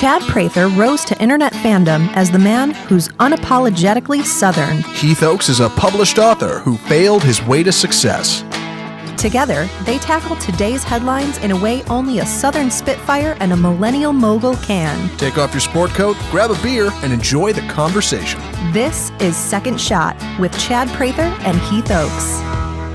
Chad Prather rose to internet fandom as the man who's unapologetically Southern. Heath Oaks is a published author who failed his way to success. Together, they tackle today's headlines in a way only a Southern Spitfire and a millennial mogul can. Take off your sport coat, grab a beer, and enjoy the conversation. This is Second Shot with Chad Prather and Heath Oaks.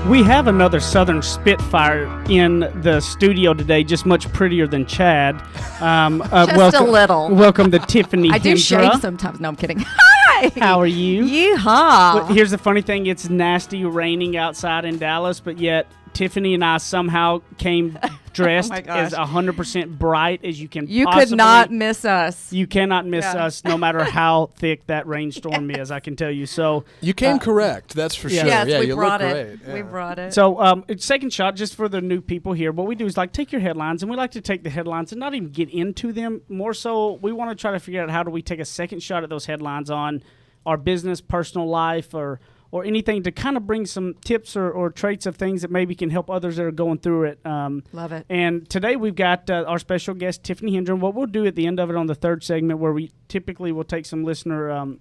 We have another Southern Spitfire in the studio today, just much prettier than Chad. Just a little. Welcome to Tiffany Hendra. I do shave sometimes. No, I'm kidding. Hi! How are you? Yeehaw! Well, here's the funny thing. It's nasty raining outside in Dallas, but yet Tiffany and I somehow came dressed as 100% bright as you can possibly. You could not miss us. You cannot miss us no matter how thick that rainstorm is, I can tell you. So you came correct, that's for sure. Yes, yeah, we you brought look it. great. Yeah. We brought it. So Second Shot, just for the new people here, what we do is like take your headlines, and we like to take the headlines and not even get into them. More so, we want to try to figure out how do we take a second shot at those headlines on our business, personal life, or anything to kind of bring some tips or traits of things that maybe can help others that are going through it. Love it. And today we've got our special guest, Tiffany Hendra. And what we'll do at the end of it on the third segment, where we typically will take some listener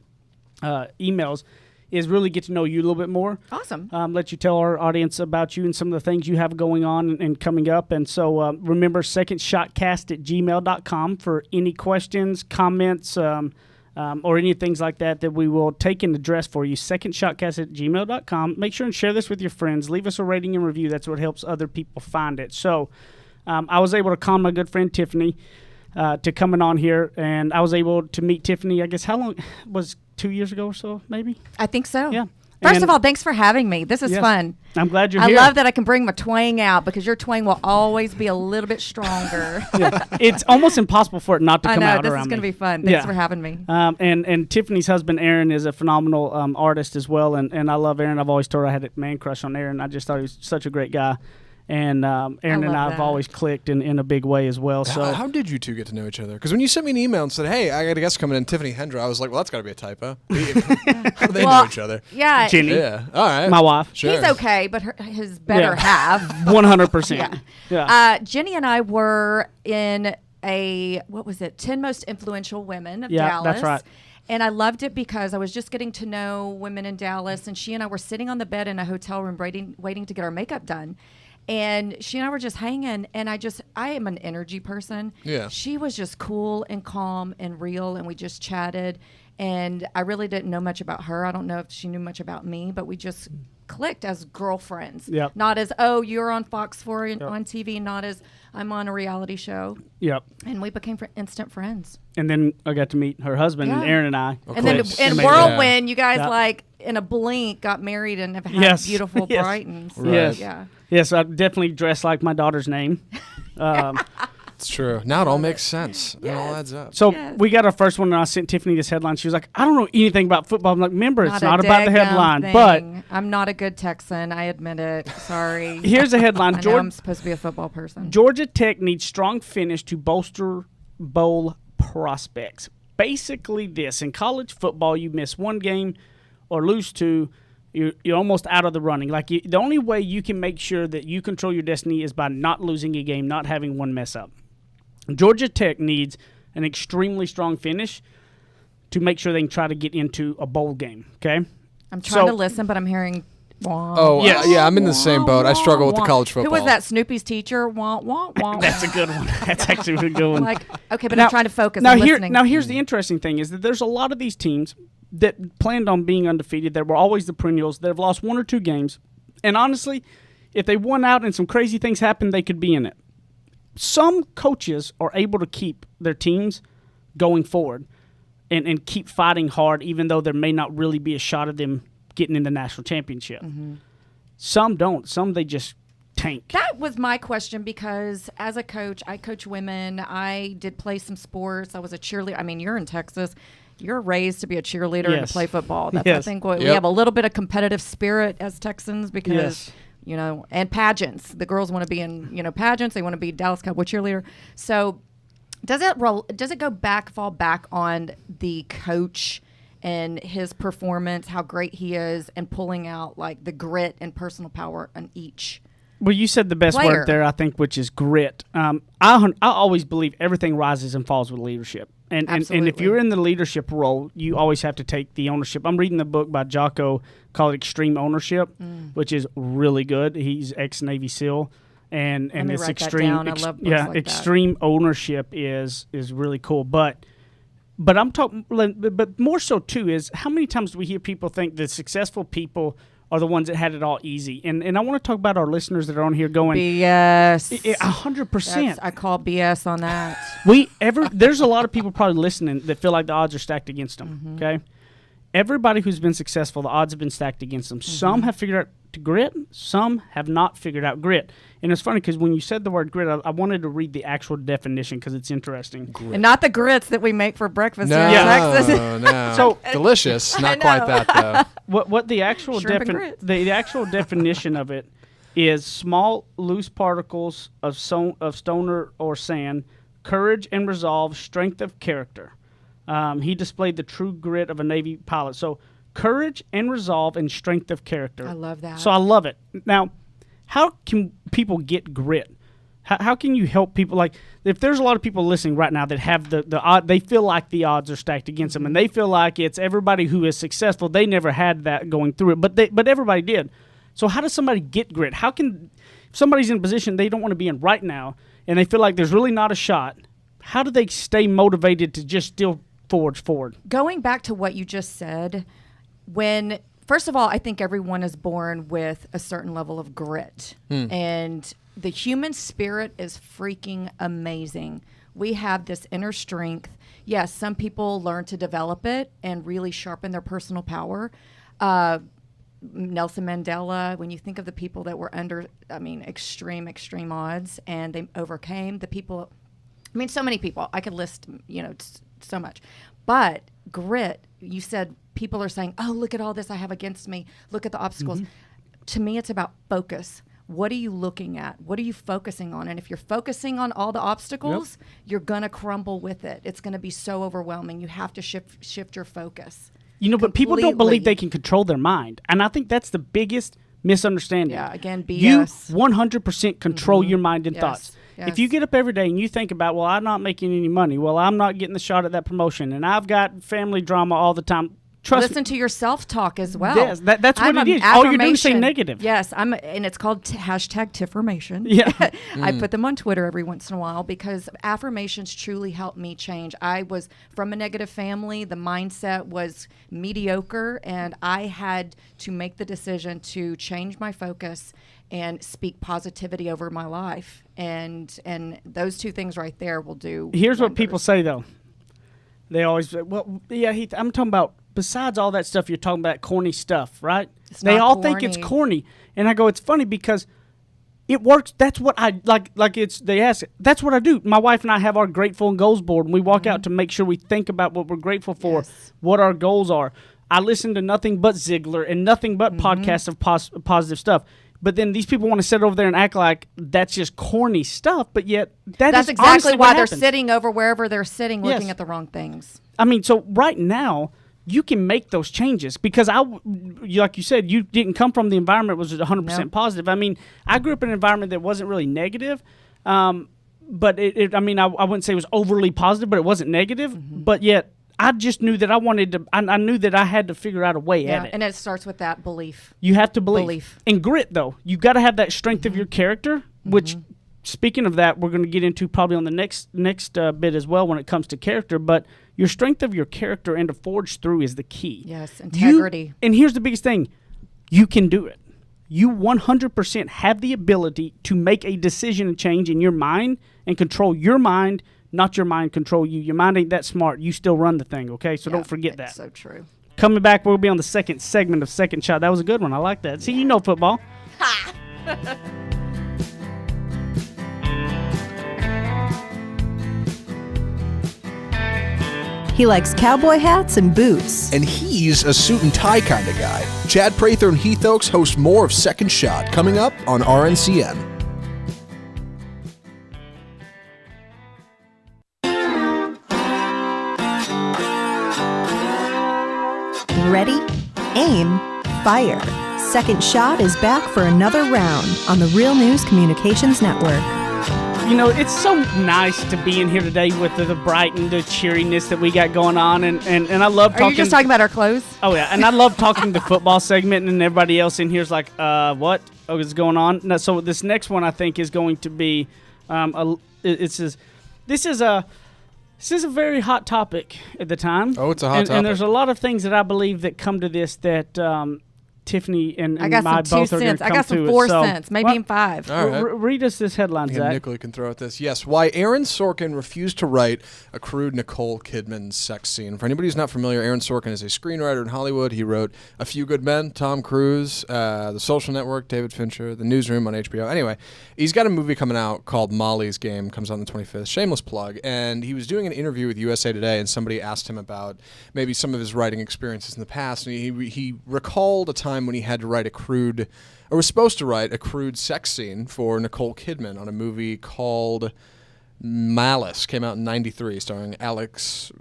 emails, is really get to know you a little bit more. Awesome. Let you tell our audience about you and some of the things you have going on and coming up. And so remember, secondshotcast@gmail.com for any questions, comments, or any things like that we will take and address for you. Secondshotcast@gmail.com. Make sure and share this with your friends. Leave us a rating and review. That's what helps other people find it. So I was able to con my good friend Tiffany to coming on here, and I was able to meet Tiffany, I guess, how long? Was 2 years ago or so, maybe? I think so. Yeah. First of all, thanks for having me. This is fun. I'm glad you're here. here. I love that I can bring my twang out because your twang will always be a little bit stronger. It's almost impossible for it not to come out around me. This is going to be fun. Thanks for having me. And Tiffany's husband, Aaron, is a phenomenal artist as well, and I love Aaron. I've always told her I had a man crush on Aaron. I just thought he was such a great guy. And Aaron and I have always clicked in a big way as well. So how did you two get to know each other? Because when you sent me an email and said, "Hey, I got a guest coming in, Tiffany Hendra," I was like, "Well, that's got to be a typo." How do they know each other? Yeah, Jenny. Yeah, all right. My wife. Sure. He's okay, but his better half. 100%. Yeah. Jenny and I were in 10 most influential women of Dallas. That's right. And I loved it because I was just getting to know women in Dallas, and she and I were sitting on the bed in a hotel room waiting to get our makeup done. And she and I were just hanging, and I am an energy person. Yeah. She was just cool and calm and real, and we just chatted. And I really didn't know much about her. I don't know if she knew much about me, but we just clicked as girlfriends. Yep. Not as, oh, you're on Fox 4 on TV, not as I'm on a reality show. Yep. And we became instant friends. And then I got to meet her husband, and Aaron and I. And then in Whirlwind, you guys like in a blink got married and have had beautiful Brighton. So, Yes, I definitely dress like my daughter's name. It's true. Now it all makes sense. It all adds up. So we got our first one, and I sent Tiffany this headline. She was like, "I don't know anything about football." I'm like, "Remember, it's not about the headline." But I'm not a good Texan. I admit it. Sorry. Here's the headline. I know I'm supposed to be a football person. Georgia Tech needs strong finish to bolster bowl prospects. Basically this. In college football, you miss one game or lose two, you're almost out of the running. Like the only way you can make sure that you control your destiny is by not losing a game, not having one mess up. Georgia Tech needs an extremely strong finish to make sure they can try to get into a bowl game, okay? I'm trying to listen, but I'm hearing wah. Oh, yeah, I'm in the same boat. I struggle with the college football. Who was that? Snoopy's teacher? Wah, wah, wah. That's a good one. That's actually a good one. Okay, but I'm trying to focus. I'm listening. Now, here's the interesting thing is that there's a lot of these teams that planned on being undefeated. They were always the perennials. They've lost one or two games. And honestly, if they won out and some crazy things happened, they could be in it. Some coaches are able to keep their teams going forward and keep fighting hard, even though there may not really be a shot of them getting in the national championship. Mm-hmm. Some don't. Some they just tank. That was my question because as a coach, I coach women. I did play some sports. I was a cheerleader. I mean, you're in Texas. You're raised to be a cheerleader and to play football. That's I think we have a little bit of competitive spirit as Texans because and pageants. The girls want to be in pageants. They want to be Dallas Cowboy cheerleader. So does it fall back on the coach and his performance, how great he is, and pulling out like the grit and personal power on each? Well, you said the best word there, I think, which is grit. I always believe everything rises and falls with leadership. And if you're in the leadership role, you always have to take the ownership. I'm reading the book by Jocko called Extreme Ownership, which is really good. He's ex-Navy SEAL. And it's extreme. I love books like extreme that. ownership is really cool. But I'm talking, but more so too is how many times do we hear people think that successful people are the ones that had it all easy? And I want to talk about our listeners that are on here going BS. 100%. I call BS on that. There's a lot of people probably listening that feel like the odds are stacked against them. Mm-hmm. Okay, everybody who's been successful, the odds have been stacked against them. Some have figured out grit, some have not figured out grit. And it's funny because when you said the word grit, I wanted to read the actual definition because it's interesting. Grit. And not the grits that we make for breakfast in Texas. No. So delicious, not quite that though. What the actual the actual definition of it is small loose particles of stone or sand, courage and resolve, strength of character. He displayed the true grit of a Navy pilot. So courage and resolve and strength of character. I love that. So I love it. Now, how can people get grit? How can you help people? Like, if there's a lot of people listening right now that have the odd, they feel like the odds are stacked against them, and they feel like it's everybody who is successful. They never had that going through it, but everybody did. So how does somebody get grit? How can if somebody's in a position they don't want to be in right now, and they feel like there's really not a shot? How do they stay motivated to just still forge forward? Going back to what you just said, first of all, I think everyone is born with a certain level of grit. And the human spirit is freaking amazing. We have this inner strength. Yes, some people learn to develop it and really sharpen their personal power. Nelson Mandela, when you think of the people that were under, extreme odds, and they overcame the people, so many people. I could list, so much. But grit, you said people are saying, oh, look at all this I have against me. Look at the obstacles. To me, it's about focus. What are you looking at? What are you focusing on? And if you're focusing on all the obstacles, you're going to crumble with it. It's going to be so overwhelming. You have to shift your focus. But people don't believe they can control their mind. And I think that's the biggest misunderstanding. Yeah, again, BS. You 100% control your mind and thoughts. Yes. If you get up every day and you think about, well, I'm not making any money. Well, I'm not getting the shot at that promotion. And I've got family drama all the time. Listen to your self-talk as well. Yes, that's what it is. All you're doing is saying negative. Yes, and it's called hashtag Tiffarmation. Yeah. I put them on Twitter every once in a while because affirmations truly help me change. I was from a negative family. The mindset was mediocre, and I had to make the decision to change my focus and speak positivity over my life. And those two things right there will do Here's wonders. What people say, though. They always say, well, yeah, Heath, I'm talking about, besides all that stuff, you're talking about corny stuff, right? They all think it's corny. And I go, it's funny because it works. That's what I like they ask, that's what I do. My wife and I have our grateful and goals board, and we walk out to make sure we think about what we're grateful for, what our goals are. I listen to nothing but Ziegler and nothing but podcasts of positive stuff. But then these people want to sit over there and act like that's just corny stuff, but yet that's exactly why they're happens. Sitting over wherever they're sitting, looking at the wrong things. So right now, you can make those changes because like you said, you didn't come from the environment that was 100% positive. I grew up in an environment that wasn't really negative, but I wouldn't say it was overly positive, but it wasn't negative. But yet, I just knew that I knew that I had to figure out a way at it. And it starts with that belief. You have to believe. And grit, though. You got to have that strength of your character, which, speaking of that, we're going to get into probably on the next bit as well when it comes to character. But your strength of your character and to forge through is the key. Yes, integrity. And here's the biggest thing. You can do it. You 100% have the ability to make a decision and change in your mind and control your mind, not your mind control you. Your mind ain't that smart. You still run the thing, okay? So don't forget that. So true. Coming back, we'll be on the second segment of Second Shot. That was a good one. I like that. See, you know football. Ha! He likes cowboy hats and boots. And he's a suit and tie kind of guy. Chad Prather and Heath Oaks host more of Second Shot coming up on RNCN. Ready, aim, fire. Second Shot is back for another round on the Real News Communications Network. It's so nice to be in here today with the bright and the cheeriness that we got going on, and I love talking. Are you just talking about our clothes? Oh yeah, and I love talking the football segment, and everybody else in here is like, what is going on? No, so this next one I think is going to be, this is a very hot topic at the time. Oh, it's a hot topic. And there's a lot of things that I believe that come to this that Tiffany and I got my some 2 both are going cents. to I come got some to 4 it. So, cents, maybe even 5. All right. Read us this headline, Zach. Nicola can throw at this. Yes, why Aaron Sorkin refused to write a crude Nicole Kidman sex scene. For anybody who's not familiar, Aaron Sorkin is a screenwriter in Hollywood. He wrote A Few Good Men, Tom Cruise, The Social Network, David Fincher, The Newsroom on HBO. Anyway, he's got a movie coming out called Molly's Game, comes out on the 25th. Shameless plug. And he was doing an interview with USA Today, and somebody asked him about maybe some of his writing experiences in the past. And he recalled a time when he had to write was supposed to write a crude sex scene for Nicole Kidman on a movie called Malice. Came out in '93, starring Alex.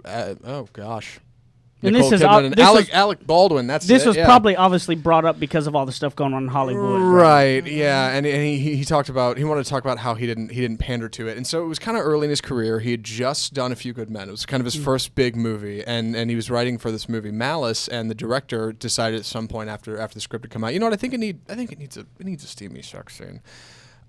And Nicole this is Kidman and this Alec Baldwin. This was probably obviously brought up because of all the stuff going on in Hollywood. Right. Yeah. And he talked about, he wanted to talk about how he didn't pander to it. And so it was kind of early in his career. He had just done A Few Good Men. It was kind of his first big movie, and he was writing for this movie Malice, and the director decided at some point after the script had come out, you know what, I think it needs a steamy sex scene.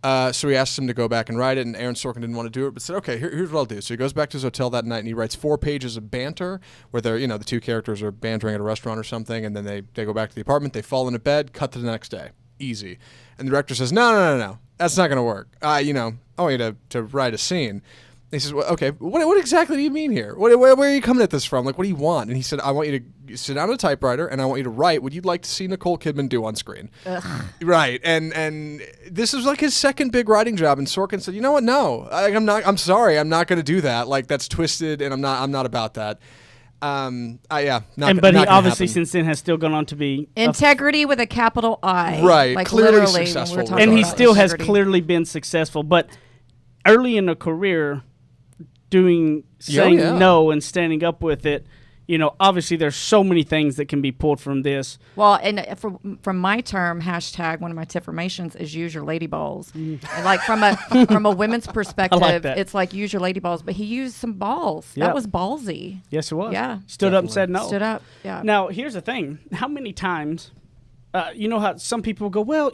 So he asked him to go back and write it, and Aaron Sorkin didn't want to do it, but said, okay, here's what I'll do. So he goes back to his hotel that night, and he writes 4 pages of banter, where the 2 characters are bantering at a restaurant or something, and then they go back to the apartment, they fall into bed, cut to the next day. Easy. And the director says, no, that's not going to work. I want you to write a scene. He says, well, okay, what exactly do you mean here? Where are you coming at this from? Like, what do you want? And he said, I want you to sit down at a typewriter, and I want you to write what you'd like to see Nicole Kidman do on screen. Ugh. Right. And this was like his second big writing job, and Sorkin said, you know what? No, I'm sorry. I'm not going to do that. Like, that's twisted, and I'm not about that. But he obviously since then has still gone on to be integrity with a capital I. Right. Like clearly successful. And he still has clearly been successful. But early in a career, saying no and standing up with it, obviously there's so many things that can be pulled from this. Well, and from my term, hashtag one of my Tifformations is use your lady balls. And like from a women's perspective, it's like use your lady balls. But he used some balls. Yep. That was ballsy. Yes, it was. Yeah. Stood up and said no. Stood up, yeah. Now, here's the thing. How many times, how some people go, well,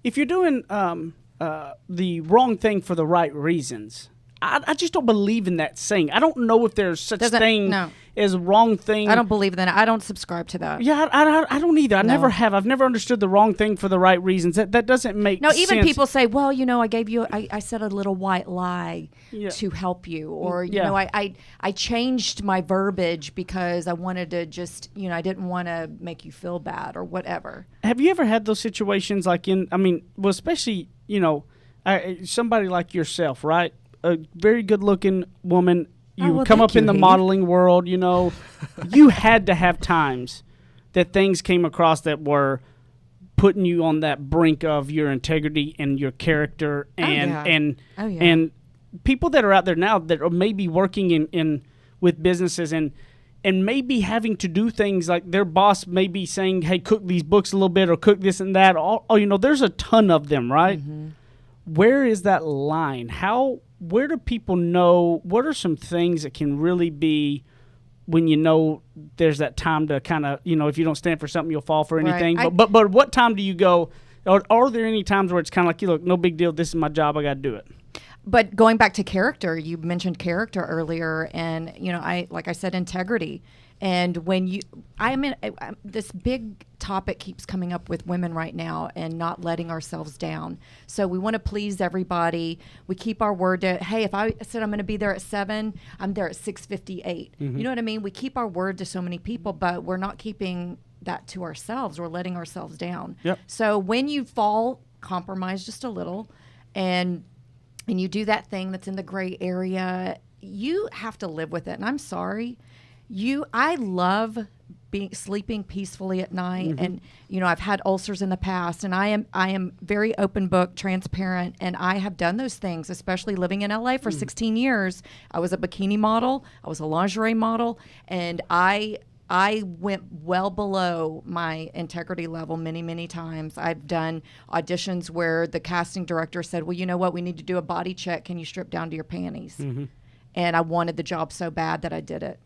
if you're doing the wrong thing for the right reasons, I just don't believe in that saying. I don't know if there's such thing as wrong thing. I don't believe in that. I don't subscribe to that. Yeah, I don't either. I never have. I've never understood the wrong thing for the right reasons. That doesn't make sense. No, even people say, well, I said a little white lie to help you. Or, I changed my verbiage because I wanted to just, I didn't want to make you feel bad or whatever. Have you ever had those situations especially, somebody like yourself, right? A very good-looking woman. You come up in the modeling world, You had to have times that things came across that were putting you on that brink of your integrity and your character. And people that are out there now that are maybe working in with businesses and maybe having to do things like their boss may be saying, hey, cook these books a little bit or cook this and that. There's a ton of them, right? Mm-hmm. Where is that line? Where do people know? What are some things that can really be when there's that time to kind of, if you don't stand for something, you'll fall for anything. Right. But what time do you go? Are there any times where it's kind of like, look, no big deal. This is my job. I got to do it. But going back to character, you mentioned character earlier, and like I said, integrity. And when this big topic keeps coming up with women right now and not letting ourselves down. So we want to please everybody. We keep our word to, hey, if I said I'm going to be there at 7, I'm there at 6:58. Mm-hmm. You know what I mean? We keep our word to so many people, but we're not keeping that to ourselves. We're letting ourselves down. Yep. So when you fall, compromise just a little, and you do that thing that's in the gray area, you have to live with it. And I'm sorry. I love sleeping peacefully at night, mm-hmm. and I've had ulcers in the past, and I am very open book, transparent, and I have done those things, especially living in LA for 16 years. I was a bikini model, I was a lingerie model, and I I went well below my integrity level many times. I've done auditions where the casting director said, well, you know what, we need to do a body check. Can you strip down to your panties? And I wanted the job so bad that I did it.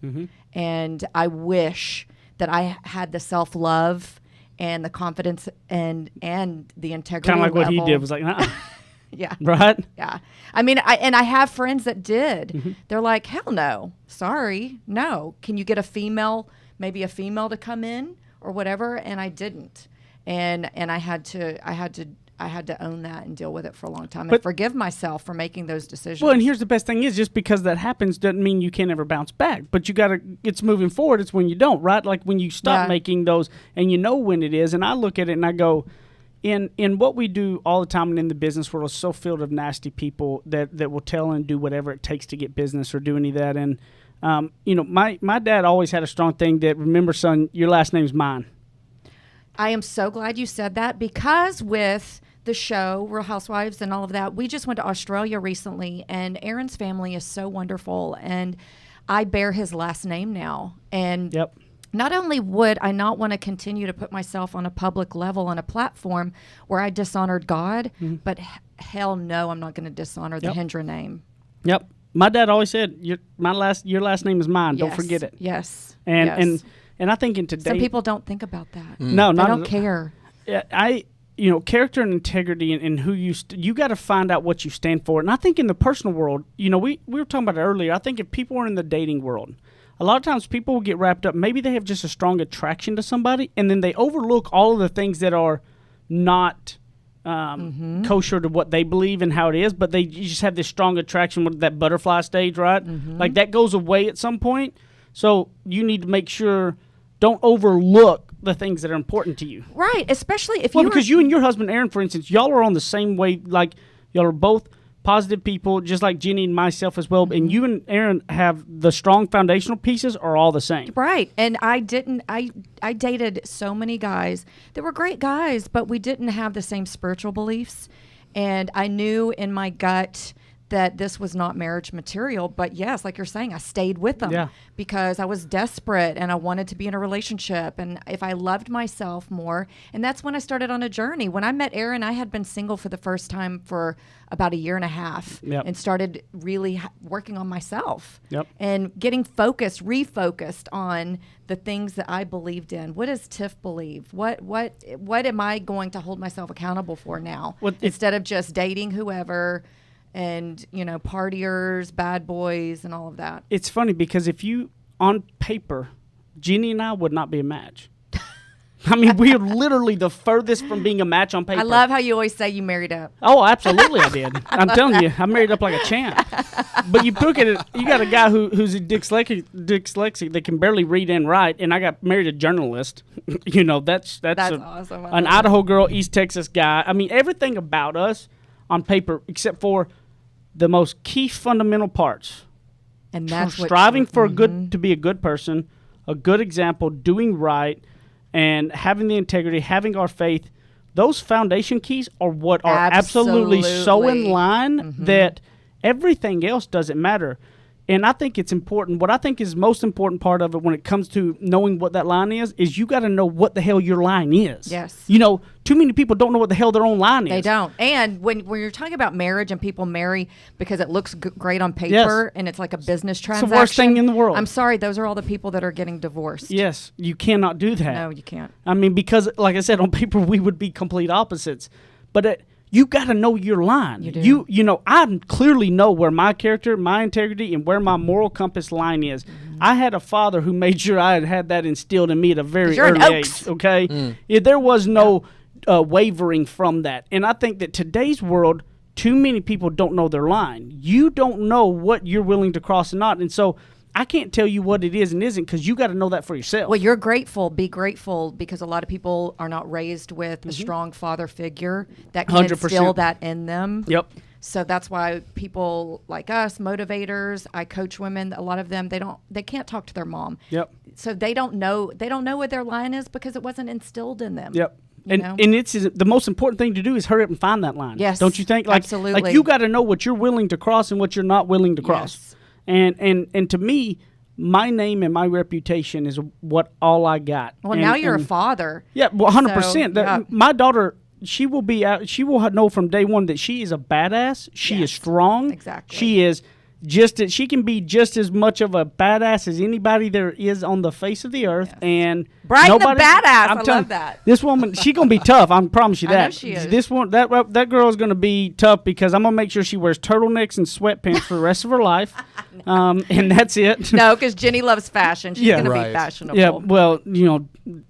And I wish that I had the self-love and the confidence and the integrity kind of like level. what he did was like, yeah. Right? Yeah. I mean, I have friends that did. They're like, hell no. Sorry. No. Can you get maybe a female to come in or whatever? And I didn't. And I had to own that and deal with it for a long time and forgive myself for making those decisions. Well, and here's the best thing is just because that happens doesn't mean you can't ever bounce back. But it's moving forward. It's when you don't, right? Like when you stop making those and you know when it is. And I look at it and I go, in what we do all the time and in the business world is so filled of nasty people that will tell and do whatever it takes to get business or do any of that. And, my dad always had a strong thing that, remember, son, your last name's mine. I am so glad you said that because with the show, Real Housewives and all of that, we just went to Australia recently, and Aaron's family is so wonderful, and I bear his last name now. And not only would I not want to continue to put myself on a public level on a platform where I dishonored God, but hell no, I'm not going to dishonor the Hendra name. Yep. My dad always said, your last name is mine. Don't forget it. Yes. And I think in today, some people don't think about that. No, they don't care. Character and integrity and who you got to find out what you stand for. And I think in the personal world, we were talking about it earlier. I think if people are in the dating world, a lot of times people will get wrapped up. Maybe they have just a strong attraction to somebody, and then they overlook all of the things that are not kosher to what they believe and how it is, but you just have this strong attraction with that butterfly stage, right? Like that goes away at some point. So you need to make sure, don't overlook the things that are important to you. Right, especially if because you and your husband, Aaron, for instance, y'all are on the same way, like y'all are both positive people, just like Jenny and myself as well, and you and Aaron have the strong foundational pieces are all the same. Right, and I dated so many guys that were great guys, but we didn't have the same spiritual beliefs, and I knew in my gut that this was not marriage material. But yes, like you're saying, I stayed with them because I was desperate and I wanted to be in a relationship. And if I loved myself more, and that's when I started on a journey. When I met Aaron, I had been single for the first time for about 1.5 years and started really working on myself and getting refocused on the things that I believed in. What does Tiff believe? What am I going to hold myself accountable for now? Instead of just dating whoever and, partiers, bad boys, and all of that. It's funny because if you, on paper, Jeannie and I would not be a match. I mean, we are literally the furthest from being a match on paper. I love how you always say you married up. Oh, absolutely I did. I'm telling you, I married up like a champ. But you look at it, you got a guy who's dyslexic that can barely read and write, and I got married a journalist. That's awesome. An Idaho girl, East Texas guy. I mean, everything about us on paper, except for the most key fundamental parts, and that's striving for to be a good person, a good example, doing right, and having the integrity, having our faith. Those foundation keys are what are absolutely so in line that everything else doesn't matter. And I think it's important. What I think is most important part of it when it comes to knowing what that line is you got to know what the hell your line is. Yes. Too many people don't know what the hell their own line is. They don't. And when you're talking about marriage and people marry because it looks great on paper and it's like a business transaction. It's the worst thing in the world. I'm sorry. Those are all the people that are getting divorced. Yes. You cannot do that. No, you can't. I mean, because like I said, on paper, we would be complete opposites. But you got to know your line. You do. I clearly know where my character, my integrity, and where my moral compass line is. I had a father who made sure I had that instilled in me at a very early age. Okay, there was no wavering from that. And I think that today's world, too many people don't know their line. You don't know what you're willing to cross and not, and so I can't tell you what it is and isn't because you got to know that for yourself. Well, you're grateful. Be grateful because a lot of people are not raised with a strong father figure that can 100%. instill that in them. Yep. So that's why people like us, motivators, I coach women. A lot of them, they can't talk to their mom. Yep. So they don't know what their line is because it wasn't instilled in them. Yep. And it's the most important thing to do is hurry up and find that line. Yes. Don't you think? Absolutely. Like you got to know what you're willing to cross and what you're not willing to cross. Yes. And to me, my name and my reputation is what all I got. Well, now you're a father. Yeah, well, 100%. So, my daughter, she will know from day one that she is a badass. She is strong. Exactly. She is she can be just as much of a badass as anybody there is on the face of the earth. And Brian the badass. I love that. This woman, she gonna be tough. I promise you that. I know she is. This one, that girl is gonna be tough because I'm gonna make sure she wears turtlenecks and sweatpants for the rest of her life. And that's it. No, because Jenny loves fashion. She's gonna be fashionable. Yeah. Well,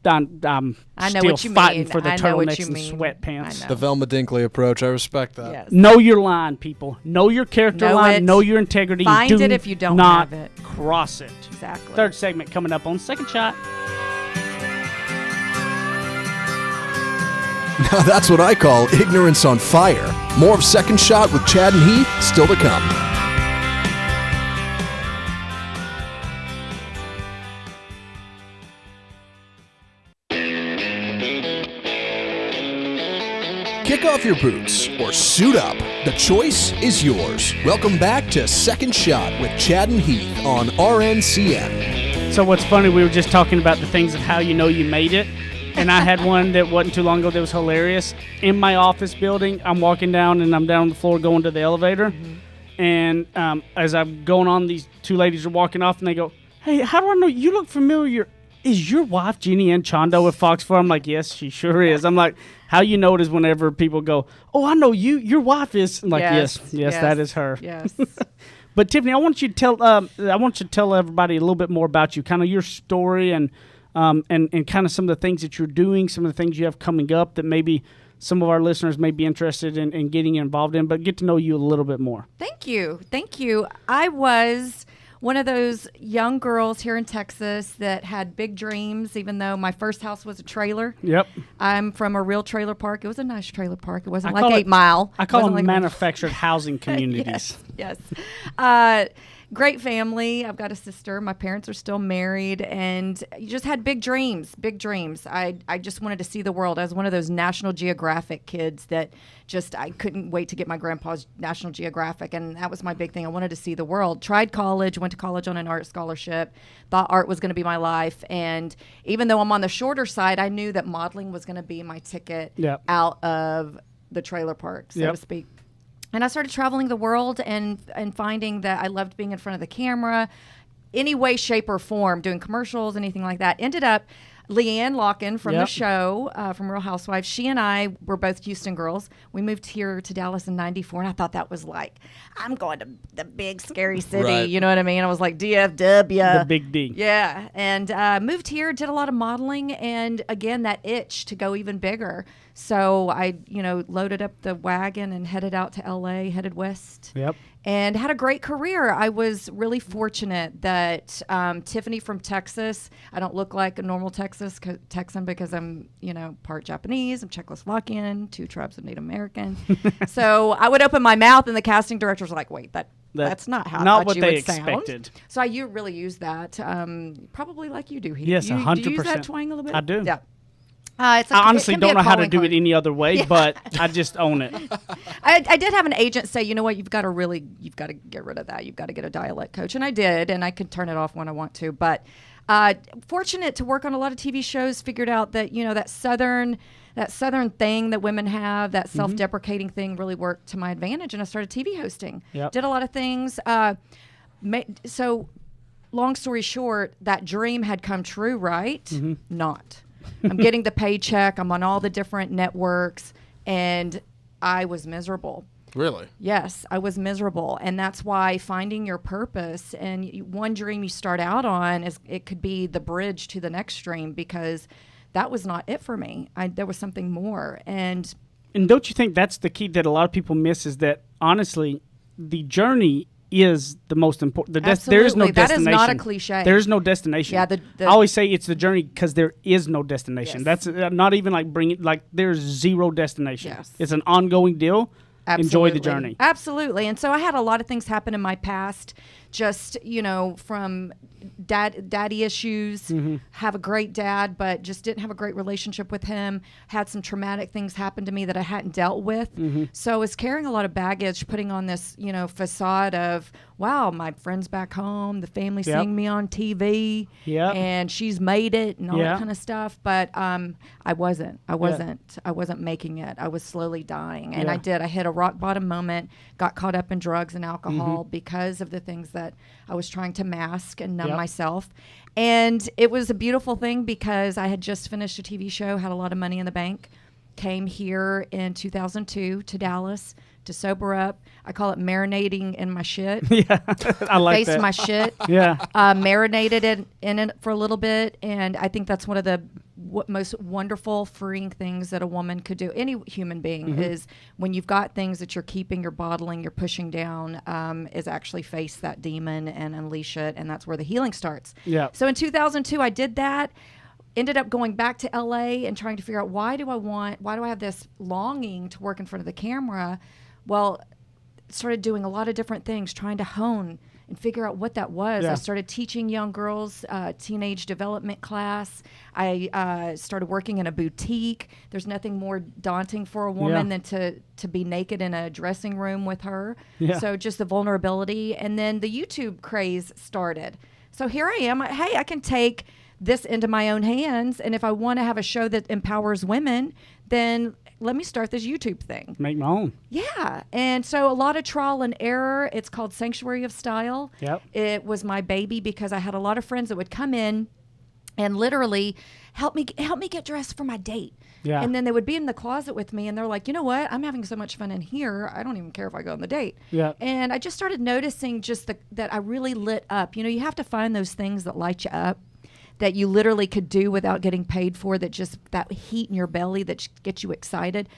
I'm I know still what you fighting mean. for the I know what turtlenecks you and mean. sweatpants. The Velma Dinkley approach. I respect that. Yes. Know your line, people. Know your character line. Know your integrity. Find it if you don't not have it. Cross it. Exactly. Third segment coming up on Second Shot. Now that's what I call ignorance on fire. More of Second Shot with Chad and Heath still to come. Kick off your boots or suit up. The choice is yours. Welcome back to Second Shot with Chad and Heath on RNCN. So what's funny, we were just talking about the things of how you know you made it. And I had one that wasn't too long ago that was hilarious. In my office building, I'm walking down and I'm down on the floor going to the elevator. Mm-hmm. And as I'm going on, these two ladies are walking off and they go, "Hey, how do I know? You look familiar. Is your wife Jeannie Ann Chondo with Fox 4?" I'm like, "Yes, she sure is." I'm like, "How you know it is whenever people go, 'Oh, I know you. Your wife is.'" I'm like, yes, that is her. Yes. But Tiffany, I want you to tell everybody a little bit more about you, kind of your story and kind of some of the things that you're doing, some of the things you have coming up that maybe some of our listeners may be interested in getting involved in, but get to know you a little bit more. Thank you. I was one of those young girls here in Texas that had big dreams, even though my first house was a trailer. Yep. I'm from a real trailer park. It was a nice trailer park. It wasn't like 8 Mile. I call them manufactured housing communities. Yes. Great family. I've got a sister. My parents are still married, and you just had big dreams. I just wanted to see the world. I was one of those National Geographic kids that I couldn't wait to get my grandpa's National Geographic, and that was my big thing. I wanted to see the world. Tried college, went to college on an art scholarship, thought art was going to be my life, and even though I'm on the shorter side, I knew that modeling was going to be my ticket out of the trailer park, so to speak. And I started traveling the world and finding that I loved being in front of the camera, any way, shape, or form, doing commercials, anything like that. Ended up Leanne Locken from the show, from Real Housewives. She and I were both Houston girls. We moved here to Dallas in '94, and I thought that was like, I'm going to the big, scary city. Right. You know what I mean? I was like, DFW. The big D. Yeah. And moved here, did a lot of modeling, and again, that itch to go even bigger. So I, loaded up the wagon and headed out to LA, headed west. Yep. And had a great career. I was really fortunate that Tiffany from Texas, I don't look like a normal Texan because I'm, part Japanese, I'm Czechoslovakian, 2 tribes of Native American. So I would open my mouth and the casting directors were like, wait, that's not how I thought you would sound. Expected. So you really use that, probably like you do, Heath. Yes, 100%. Do you use that twang a little bit? I do. Yeah. I honestly don't know how to do it any other way, but I just own it. I did have an agent say, you know what, you've got to get rid of that. You've got to get a dialect coach. And I did, and I could turn it off when I want to. But fortunate to work on a lot of TV shows, figured out that, that southern thing that women have, that self-deprecating thing really worked to my advantage. And I started TV hosting. Yep. Did a lot of things. So long story short, that dream had come true, right? Mm-hmm. Not. I'm getting the paycheck. I'm on all the different networks, and I was miserable. Really? Yes, I was miserable, and that's why finding your purpose and one dream you start out on it could be the bridge to the next dream, because that was not it for me. There was something more, and don't you think that's the key that a lot of people miss, is that honestly, the journey is the most important. There is no destination. That is not a cliche. There is no destination. Yeah, I always say it's the journey because there is no destination. Yes. That's not even there's zero destination. Yes. It's an ongoing deal. Absolutely. Enjoy the journey. Absolutely. And so I had a lot of things happen in my past just, from daddy issues, have a great dad, but just didn't have a great relationship with him, had some traumatic things happen to me that I hadn't dealt with. So I was carrying a lot of baggage, putting on this, facade of, wow, my friend's back home, the family seeing me on TV, and she's made it and all that kind of stuff. But I wasn't making it. I was slowly dying. And I hit a rock bottom moment, got caught up in drugs and alcohol because of the things that I was trying to mask and numb myself. And it was a beautiful thing because I had just finished a TV show, had a lot of money in the bank, came here in 2002 to Dallas to sober up. I call it marinating in my shit. I like Faced that. my shit. Marinated in it for a little bit. And I think that's one of the most wonderful, freeing things that a woman could do, any human being, is when you've got things that you're keeping, you're bottling, you're pushing down, is actually face that demon and unleash it. And that's where the healing starts. So in 2002, I did that. Ended up going back to LA and trying to figure out why do I have this longing to work in front of the camera? Well, started doing a lot of different things, trying to hone and figure out what that was. I started teaching young girls teenage development class. I started working in a boutique. There's nothing more daunting for a woman than to be naked in a dressing room with her. So just the vulnerability. And then the YouTube craze started. So here I am. Hey, I can take this into my own hands. And if I want to have a show that empowers women, then let me start this YouTube thing. Make my own. Yeah. And so a lot of trial and error. It's called Sanctuary of Style. It was my baby because I had a lot of friends that would come in and literally help me get dressed for my date. And then they would be in the closet with me and they're like, you know what? I'm having so much fun in here. I don't even care if I go on the date. And I just started noticing just that I really lit up. You have to find those things that light you up, that you literally could do without getting paid for, that just that heat in your belly that gets you excited.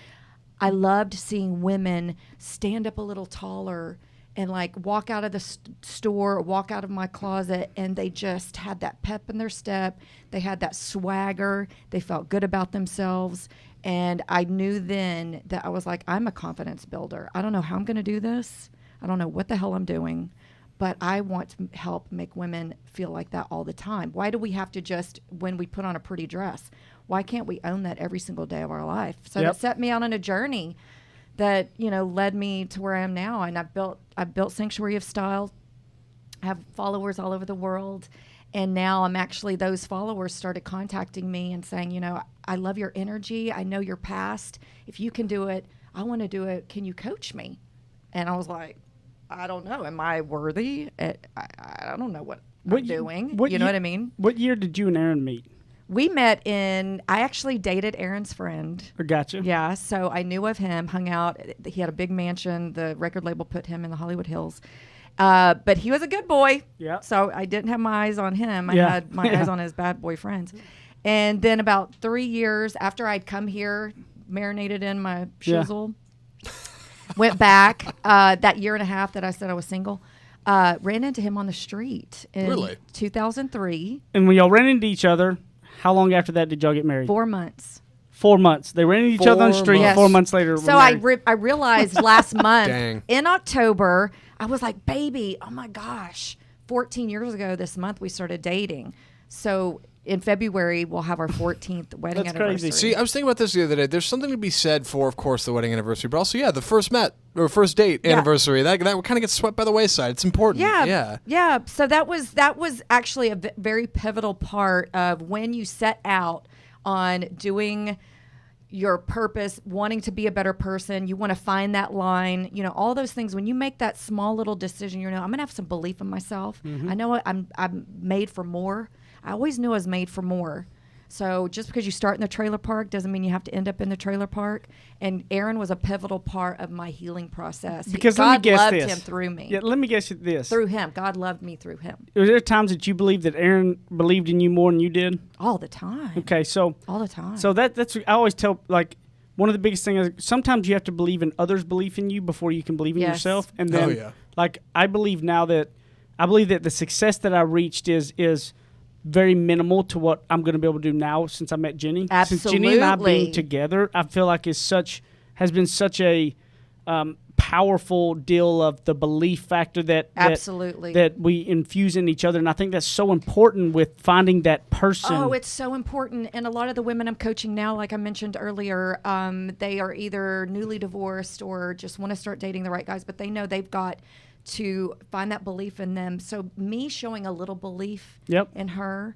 I loved seeing women stand up a little taller and like walk out of the store, walk out of my closet, and they just had that pep in their step. They had that swagger. They felt good about themselves. And I knew then that I was like, I'm a confidence builder. I don't know how I'm going to do this. I don't know what the hell I'm doing. But I want to help make women feel like that all the time. Why do we have to just, when we put on a pretty dress, why can't we own that every single day of our life? So that set me out on a journey that, led me to where I am now. And I've built Sanctuary of Style, I have followers all over the world. And now those followers started contacting me and saying, I love your energy. I know your past. If you can do it, I want to do it. Can you coach me? And I was like, I don't know. Am I worthy? I don't know what I'm doing. You know what I mean? What year did you and Aaron meet? We met I actually dated Aaron's friend. Gotcha. Yeah, so I knew of him, hung out. He had a big mansion. The record label put him in the Hollywood Hills. But he was a good boy. So I didn't have my eyes on him. I had my eyes on his bad boy friends. And then about 3 years after I'd come here, marinated in my shizzle, went back that year and a half that I said I was single, ran into him on the street in 2003. And when y'all ran into each other, how long after that did y'all get married? 4 months. 4 months. They ran into each other on the street. Yes. 4 months later. So I realized last month in October, I was like, baby, oh my gosh, 14 years ago this month we started dating. So in February, we'll have our 14th wedding anniversary. Crazy. See, I was thinking about this the other day. There's something to be said for, of course, the wedding anniversary, but also, the first date anniversary. That kind of gets swept by the wayside. It's important. Yeah. So that was actually a very pivotal part of when you set out on doing your purpose, wanting to be a better person. You want to find that line, all those things. When you make that small little decision, I'm going to have some belief in myself. I know I'm made for more. I always knew I was made for more. So just because you start in the trailer park doesn't mean you have to end up in the trailer park. And Aaron was a pivotal part of my healing process. Because God loved him through me. Yeah, let me guess this. Through him. God loved me through him. Was there times that you believed that Aaron believed in you more than you did? All the time. Okay, so all the time. So that's I always tell, like, one of the biggest things is sometimes you have to believe in others' belief in you before you can believe in yourself. And then like I believe that the success that I reached is very minimal to what I'm going to be able to do now since I met Jenny. Absolutely. Since Jenny and I being together, I feel like has been such a powerful deal of the belief factor that absolutely that we infuse in each other, and I think that's so important with finding that person. Oh, it's so important. And a lot of the women I'm coaching now, like I mentioned earlier, they are either newly divorced or just want to start dating the right guys, but they know they've got to find that belief in them. So me showing a little belief in her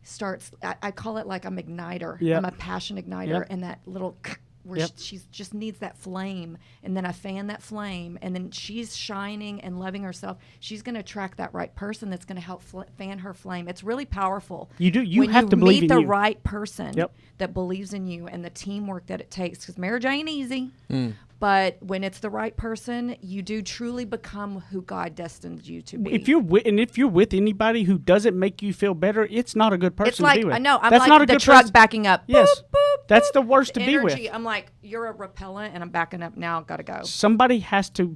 starts, I call it like I'm igniter. I'm a passion igniter, and that little where she just needs that flame, and then I fan that flame, and then she's shining and loving herself. She's going to attract that right person that's going to help fan her flame. It's really powerful. You have to believe in you. When you meet the right person that believes in you, and the teamwork that it takes, because marriage ain't easy. But when it's the right person, you do truly become who God destined you to be. If you're with anybody who doesn't make you feel better, it's not a good person it's like, to be with. I know. I'm That's like not a the good truck person. backing up. Yes. Boop, boop, That's boop. the worst to Energy. be with. I'm like, you're a repellent, and I'm backing up now. Got to go. Somebody has to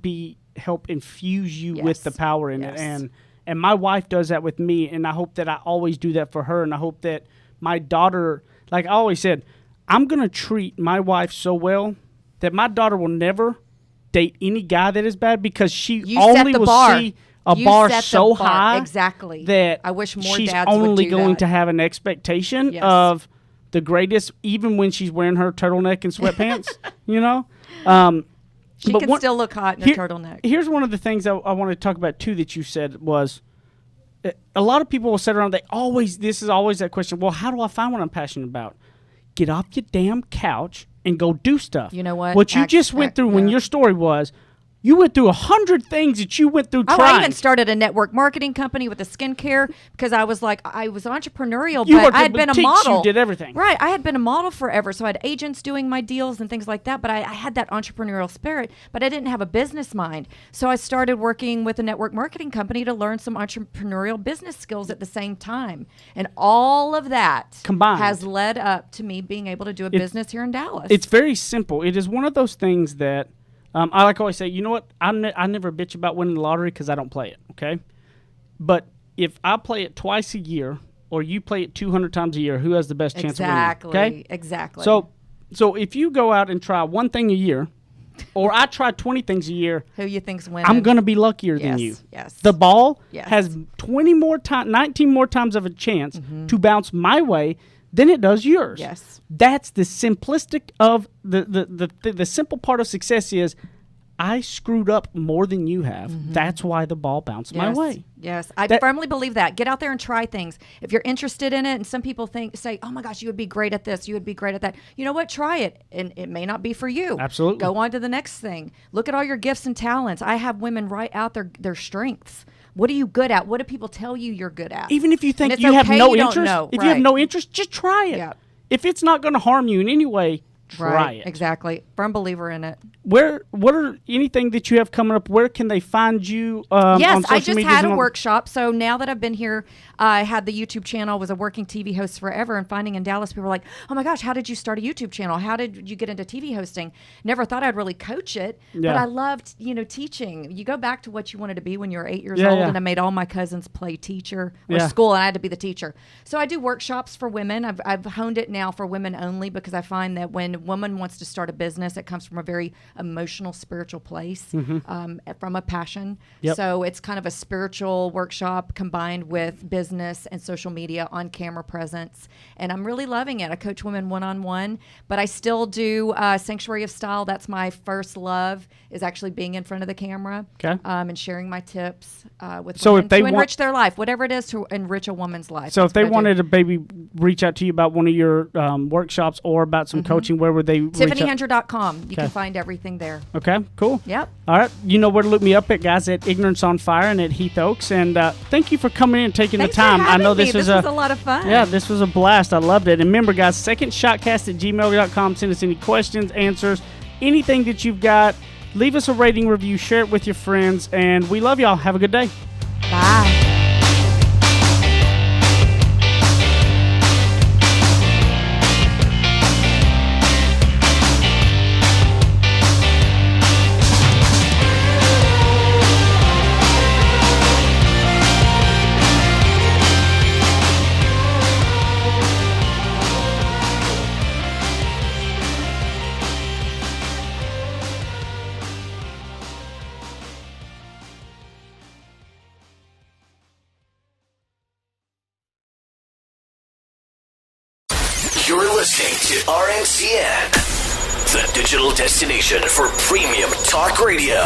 help infuse you with the power in it. And my wife does that with me, and I hope that I always do that for her, and I hope that my daughter, like I always said, I'm going to treat my wife so well that my daughter will never date any guy that is bad, because she only will see a bar so high that I wish more she's dads only would do going that. to have an expectation of the greatest, even when she's wearing her turtleneck and sweatpants. You know, she can still look hot in a turtleneck. Here's one of the things I want to talk about too that you said was, a lot of people will sit around. This is always that question. Well, how do I find what I'm passionate about? Get off your damn couch and go do stuff. You know what? What you just went through when your story was, you went through 100 things that you went through trying. I even started a network marketing company with a skincare, because I was like, I was entrepreneurial, but I had been a model. You did everything. Right. I had been a model forever. So I had agents doing my deals and things like that, but I had that entrepreneurial spirit, but I didn't have a business mind. So I started working with a network marketing company to learn some entrepreneurial business skills at the same time. And all of that combined has led up to me being able to do a business here in Dallas. It's very simple. It is one of those things that I like always say, you know what? I never bitch about winning the lottery because I don't play it, okay? But if I play it twice a year, or you play it 200 times a year, who has the best chance of winning? Okay? Exactly. So if you go out and try one thing a year, or I try 20 things a year, who you think's winning? I'm going to be luckier than you. Yes. The ball has 19 more times of a chance to bounce my way than it does yours. Yes. That's the simplistic of the simple part of success is, I screwed up more than you have. That's why the ball bounced my way. Yes, I firmly believe that. Get out there and try things. If you're interested in it, and some people say, oh my gosh, you would be great at this, you would be great at that. You know what? Try it. And it may not be for you. Absolutely. Go on to the next thing. Look at all your gifts and talents. I have women write out their strengths. What are you good at? What do people tell you you're good at? Even if you think you have no interest, if you have no interest, just try it. Yeah. If it's not going to harm you in any way, try it. Exactly. Firm believer in it. What are anything that you have coming up? Where can they find you? Yes, on social I just media had a workshop. So now that I've been here, I had the YouTube channel. Was a working TV host forever, and finding in Dallas, people were like, "Oh my gosh, how did you start a YouTube channel? How did you get into TV hosting?" Never thought I'd really coach it, but I loved, teaching. You go back to what you wanted to be when you were 8 years old, and I made all my cousins play teacher or school, and I had to be the teacher. So I do workshops for women. I've honed it now for women only, because I find that when a woman wants to start a business, it comes from a very emotional, spiritual place, from a passion. So it's kind of a spiritual workshop combined with business and social media, on camera presence, and I'm really loving it. I coach women one-on-one, but I still do Sanctuary of Style. That's my first love, is actually being in front of the camera, and sharing my tips with women to enrich their life, whatever it is to enrich a woman's life. So if they wanted to maybe reach out to you about one of your workshops or about some coaching, where would they TiffanyHendra.com. You can find everything there. Okay, cool. Yep. All right. You know where to look me up at, guys, at Ignorance on Fire and at Heath Oaks. And thank you for coming in and taking the time. I know this was a lot of fun. Yeah, this was a blast. I loved it. And remember, guys, secondshotcast@gmail.com. Send us any questions, answers, anything that you've got. Leave us a rating review. Share it with your friends. And we love y'all. Have a good day. Bye. You're listening to RNCN, the digital destination for premium talk radio.